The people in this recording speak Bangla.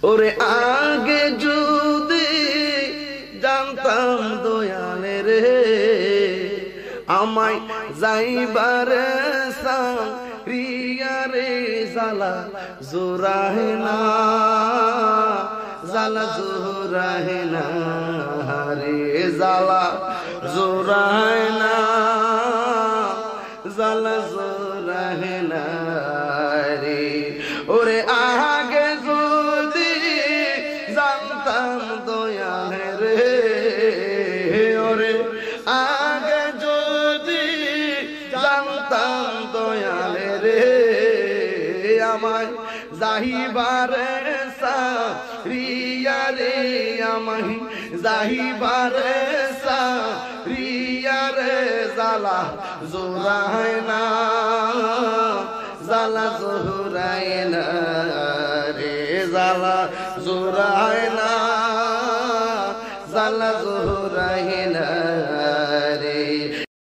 ওরে আগে যদি জানতাম দয়ালে রে আমায় যাইবার সারিয়া রে জালা জোরাহে না জালা জোরাহে না রে জালা জোরাহে না জালা জোরাহে না রে ওরে আগে যদি জানতাম দয়ালে রে ওরে আগে যদি জানতাম দয়ালে রে আমায় যাহিবারে সারিয়া রে আমায় যাহিবারে সারিয়া রে জালা জোরায় না জালা জোরায় না রে জালা জোরায় না জালা জোরায় না